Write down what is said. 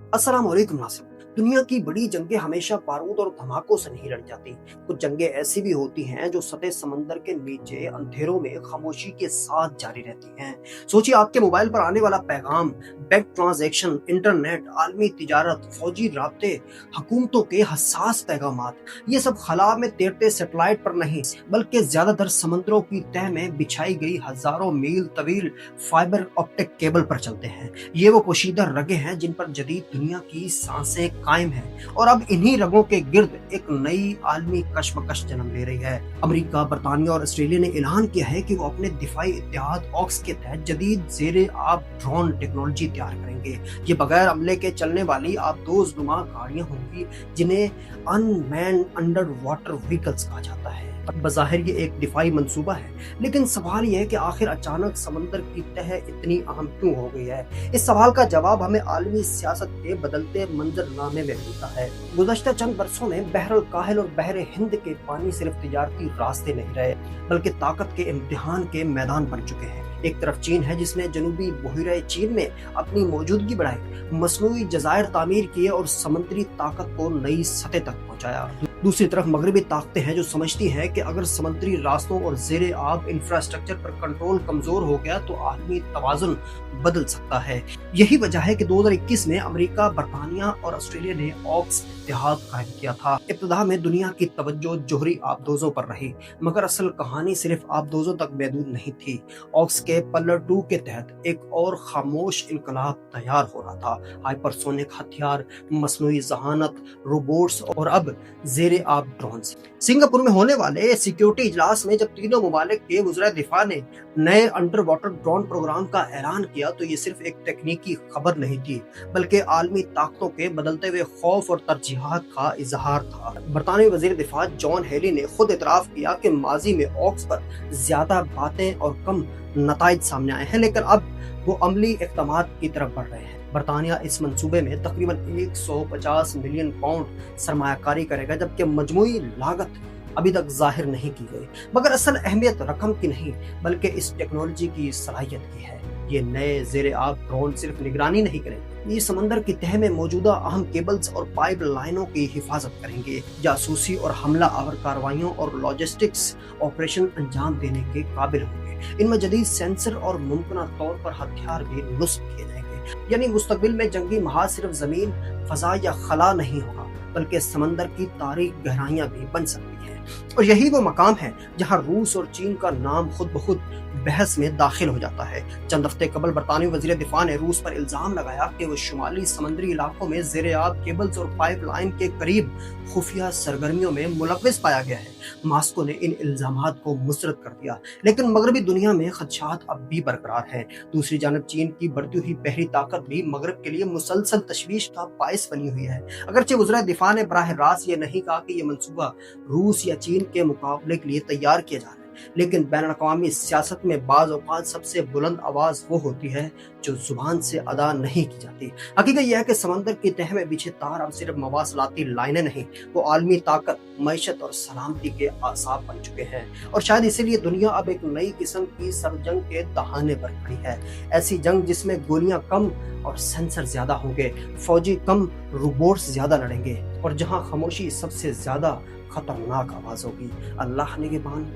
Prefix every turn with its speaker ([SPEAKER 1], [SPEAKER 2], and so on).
[SPEAKER 1] अस्सलाम वालेकुम नाज़रीन। दुनिया की बड़ी जंगें हमेशा बारूद और धमाकों से नहीं लड़ जाती। कुछ जंगें ऐसी भी होती हैं जो सतह समंदर के नीचे अंधेरों में खामोशी के साथ जारी रहती हैं। सोचिए, आपके मोबाइल पर आने वाला पैगाम, बैंक ट्रांजैक्शन, इंटरनेट, आलमी तिजारत, फौजी राब्ते, हुकूमतों के हसास पैगामात, ये सब खला में तैरते सैटेलाइट पर नहीं बल्कि ज्यादातर समंदरों की तह में बिछाई गई हजारों मील तवील फाइबर ऑप्टिक केबल पर चलते हैं। ये वो पोशीदा रगे हैं जिन पर जदीद दुनिया की सांसें कायम हैं, और अब इन्हीं रगों के गिर्द एक नई आलमी कशमकश जन्म ले रही है। अमेरिका, बरतानिया और ऑस्ट्रेलिया ने ऐलान किया है कि वो अपने दिफाई इत्तेहाद ऑक्स के तहत जदीद जेरे आब ड्रोन टेक्नोलॉजी तैयार करेंगे। ये बगैर अमले के चलने वाली आबदोज़नुमा गाड़ियां होंगी जिन्हें अनमैन्ड अंडर वाटर व्हीकल्स कहा जाता है। बज़ाहिर ये एक दिफाई मंसूबा है, लेकिन सवाल यह है कि आखिर अचानक समंदर की तह इतनी अहम क्यों हो गई है। इस सवाल का जवाब हमें आलमी सियासत के बदलते मंजरनामे में मिलता है। गुज़श्ता चंद बरसों में बहरुल काहिल और बहरे हिंद के पानी सिर्फ तिजारती रास्ते नहीं रहे बल्कि ताकत के इम्तिहान के मैदान बन चुके हैं। एक तरफ चीन है जिसने जनूबी बहिरे चीन में अपनी मौजूदगी बढ़ाई, मसनूई जज़ायर तामीर किए और समुद्री ताकत को नई सतह तक पहुंचाया। दूसरी तरफ मगरबी ताकतें हैं जो समझती हैं कि अगर समुद्री रास्तों और ज़ेरे आब इंफ्रास्ट्रक्चर पर कंट्रोल कमजोर हो गया तो आलमी तवाज़ुन बदल सकता है। यही वजह है कि 2021 में अमेरिका, बरतानिया और ऑस्ट्रेलिया ने ऑक्स इत्तेहाद कायम किया था। इब्तिदा में दुनिया की तवज्जो जोहरी आबदोजों पर रही, मगर असल कहानी सिर्फ आबदोजों तक महदूद नहीं थी। ऑक्स के पल्लर 2 के तहत एक और खामोश इनकलाब तैयार हो रहा था। हाइपरसोनिक हथियार, मसनूई जहानत, रोबोट्स और अब ज़ेरे आब ड्रोन्स। सिंगापुर में होने वाले सिक्योरिटी इजलास में जब तीनों मुमालिक के वज़ीर दिफा ने नए अंडर वाटर ड्रोन प्रोग्राम का ऐलान किया तो ये सिर्फ एक तकनीकी खबर नहीं थी बल्कि आलमी ताकतों के बदलते हुए खौफ और तरजीहात का इजहार था। बरतानवी वज़ीर दिफा जॉन हेली ने खुद इतराफ किया कि माजी में ऑक्स पर ज्यादा बातें और कम नताइज सामने आए हैं, लेकिन अब वो अमली इक़दामात की तरफ बढ़ रहे हैं। बरतानिया इस मंसूबे में तकरीबन 150 मिलियन पाउंड सरमायाकारी करेगा, जबकि मजमूई लागत अभी तक जाहिर नहीं की गई। मगर असल अहमियत रकम की नहीं बल्कि इस टेक्नोलॉजी की सलाहियत की है। ये नए ज़ेरे आब ड्रोन सिर्फ निगरानी नहीं करेंगे, ये समंदर की तह में मौजूदा अहम केबल्स और पाइप लाइनों की हिफाजत करेंगे, जासूसी और हमला आवर कार्रवाइयों और लॉजिस्टिक्स ऑपरेशन अंजाम देने के काबिल होंगे। इनमें जदीद सेंसर और मुमकिन तौर पर हथियार भी नुस्ख किए जाएंगे। यानी मुस्तकबिल में जंगी महाज सिर्फ जमीन, फजा या खला नहीं होगा बल्कि समंदर की तारीख गहराइयां भी बन सकती है। और यही वो मकाम है जहां रूस और चीन का नाम खुद ब खुद बहस में दाखिल हो जाता है। चंद हफ्ते कबल बरतानवी वज़ीर दिफा ने रूस पर इल्जाम लगाया कि वो शुमाली समंदरी इलाकों में ज़ेरे आब केबल्स और पाइप लाइन के करीब खुफिया सरगर्मियों में मुलव्विस पाया गया है। मास्को ने इन इल्जामात को मुस्तरद कर दिया, लेकिन मगरबी दुनिया में खदशात अब भी बरकरार हैं। दूसरी जानब चीन की बढ़ती हुई बहरी ताकत भी मगरब के लिए मुसलसल तशवीश का बाइस बनी हुई है। अगरचे वज़ीर दिफा ने बराह रास्त ये नहीं कहा कि यह मंसूबा रूस या चीन के मुकाबले के लिए तैयार किया जा रहा है, लेकिन बैनुल-अक़वामी सियासत में बाज़ औक़ात सबसे बुलंद आवाज़ वो होती है जो जुबान से अदा नहीं की जाती। हकीकत यह है कि समंदर की तह में बिछे तार अब सिर्फ मवासलाती लाइनें नहीं, वो आलमी ताकत, मईशत और सलामती के आसाब बन चुके हैं। और शायद इसीलिए दुनिया अब एक नई किस्म की सरजंग के दहाने पर खड़ी है। ऐसी जंग जिसमें गोलियां कम और सेंसर ज्यादा होंगे, फौजी कम, रोबोट्स ज्यादा लड़ेंगे, और जहां खामोशी सबसे ज्यादा खतरनाक आवाज होगी। अल्लाह निगहबान।